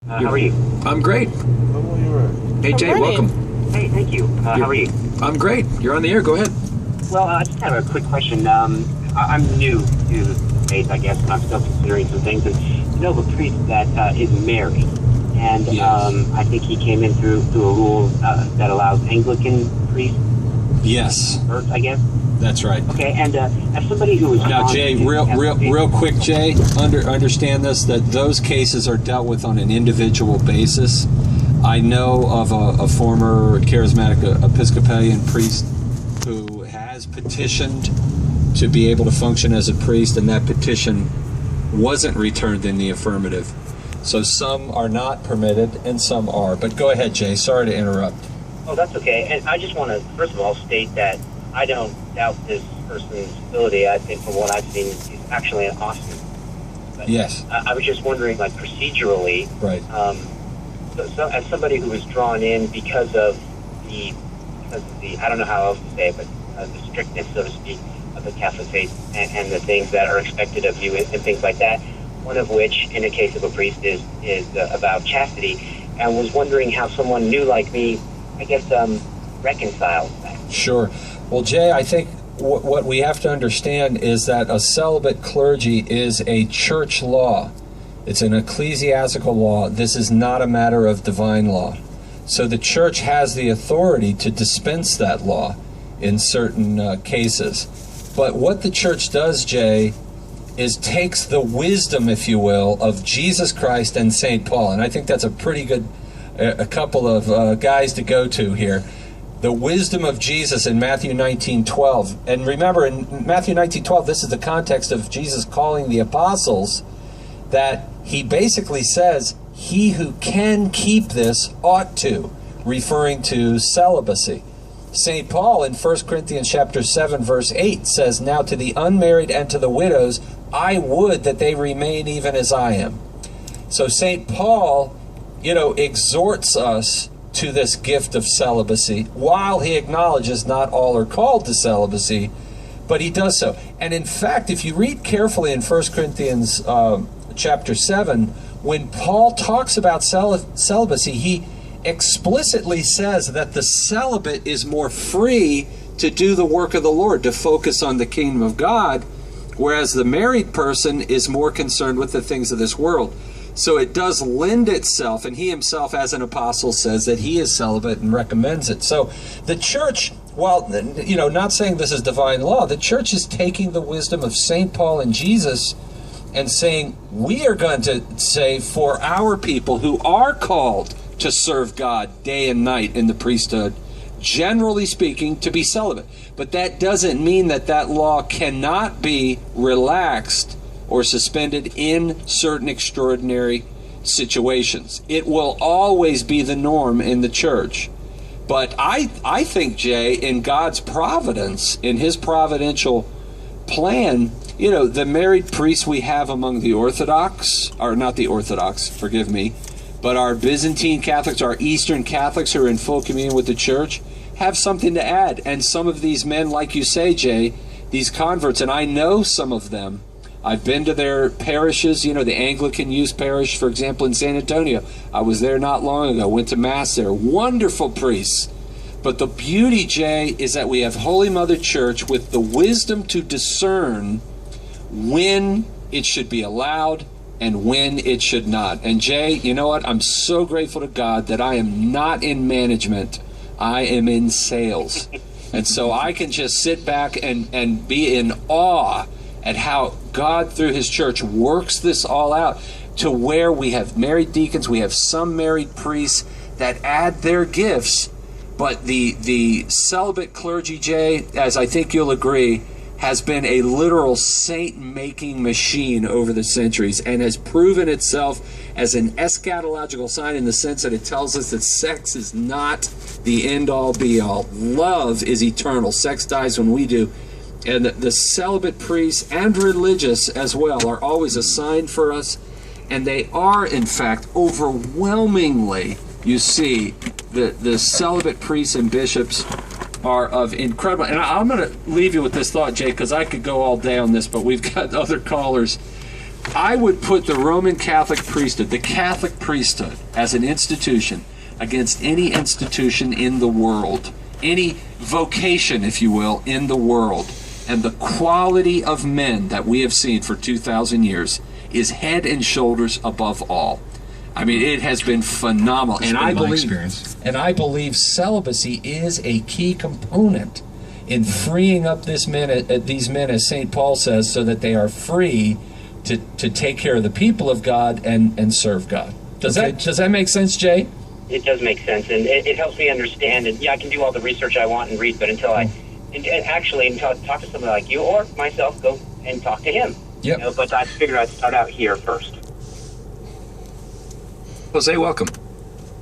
How are you? I'm great. Hey, Jay, welcome. Hey, thank you. How are you? I'm great. You're on the air. Go ahead. Well, I just have a quick question. I'm new to the faith, I guess, and I'm still considering some things. And you know of a priest that is married, and Yes. I think he came in through a rule that allows Anglican priests Yes, birth, I guess. that's right. Okay, and as somebody who was Now, Jay, real quick, Jay, understand this, that those cases are dealt with on an individual basis. I know of a former charismatic Episcopalian priest who has petitioned to be able to function as a priest, and that petition wasn't returned in the affirmative. So some are not permitted and some are. But go ahead, Jay. Sorry to interrupt. Oh, that's okay. And I just want to, first of all, state that I don't doubt this person's ability. I think from what I've seen, he's actually an awesome. But Yes. I was just wondering, like, procedurally, Right. so as somebody who was drawn in because of the I don't know how else to say it, but the strictness, so to speak, of the Catholic faith and the things that are expected of you and things like that. One of which, in the case of a priest, is about chastity, and was wondering how someone new like me, I guess, reconciles that. Sure. Well, Jay, I think what we have to understand is that a celibate clergy is a church law. It's an ecclesiastical law. This is not a matter of divine law. So the church has the authority to dispense that law in certain cases. But what the church does, Jay, is takes the wisdom, if you will, of Jesus Christ and St. Paul. And I think that's a pretty good a couple of guys to go to here. The wisdom of Jesus in Matthew 19:12. And remember, in Matthew 19:12, this is the context of Jesus calling the apostles, that he basically says, he who can keep this ought to, referring to celibacy. St. Paul in 1 Corinthians chapter 7, verse 8 says, now to the unmarried and to the widows, I would that they remain even as I am. So St. Paul, exhorts us to this gift of celibacy, while he acknowledges not all are called to celibacy, but he does so. And in fact, if you read carefully in 1 Corinthians chapter 7, when Paul talks about celibacy, he explicitly says that the celibate is more free to do the work of the Lord, to focus on the kingdom of God, whereas the married person is more concerned with the things of this world. So it does lend itself, and he himself as an apostle says that he is celibate and recommends it. So the church, while, not saying this is divine law, the church is taking the wisdom of St. Paul and Jesus and saying, we are going to say for our people who are called to serve God day and night in the priesthood, generally speaking, to be celibate. But that doesn't mean that that law cannot be relaxed or suspended in certain extraordinary situations. It will always be the norm in the church. But I think, Jay, in God's providence, in his providential plan, the married priests we have among the Orthodox, or not the Orthodox, forgive me, but our Byzantine Catholics, our Eastern Catholics who are in full communion with the church, have something to add. And some of these men, like you say, Jay, these converts, and I know some of them, I've been to their parishes, the Anglican Youth Parish, for example, in San Antonio. I was there not long ago, went to Mass there. Wonderful priests. But the beauty, Jay, is that we have Holy Mother Church with the wisdom to discern when it should be allowed and when it should not. And Jay, you know what? I'm so grateful to God that I am not in management. I am in sales. And so I can just sit back and be in awe at how God, through his church, works this all out to where we have married deacons, we have some married priests that add their gifts, but the celibate clergy, Jay, as I think you'll agree, has been a literal saint-making machine over the centuries and has proven itself as an eschatological sign in the sense that it tells us that sex is not the end-all, be-all. Love is eternal. Sex dies when we do. And the celibate priests and religious as well are always a sign for us. And they are, in fact, overwhelmingly, you see, the celibate priests and bishops are of incredible... And I'm going to leave you with this thought, Jay, because I could go all day on this, but we've got other callers. I would put the Roman Catholic priesthood, the Catholic priesthood, as an institution against any institution in the world, any vocation, if you will, in the world. And the quality of men that we have seen for 2,000 years is head and shoulders above all. I mean, it has been phenomenal. And I believe celibacy is a key component in freeing up these men, as St. Paul says, so that they are free to take care of the people of God and serve God. Does that make sense, Jay? It does make sense, and it helps me understand. And yeah, I can do all the research I want and read, but until I talk to somebody like you or myself, go and talk to him. Yep. But I figured I'd start out here first. Jose, welcome.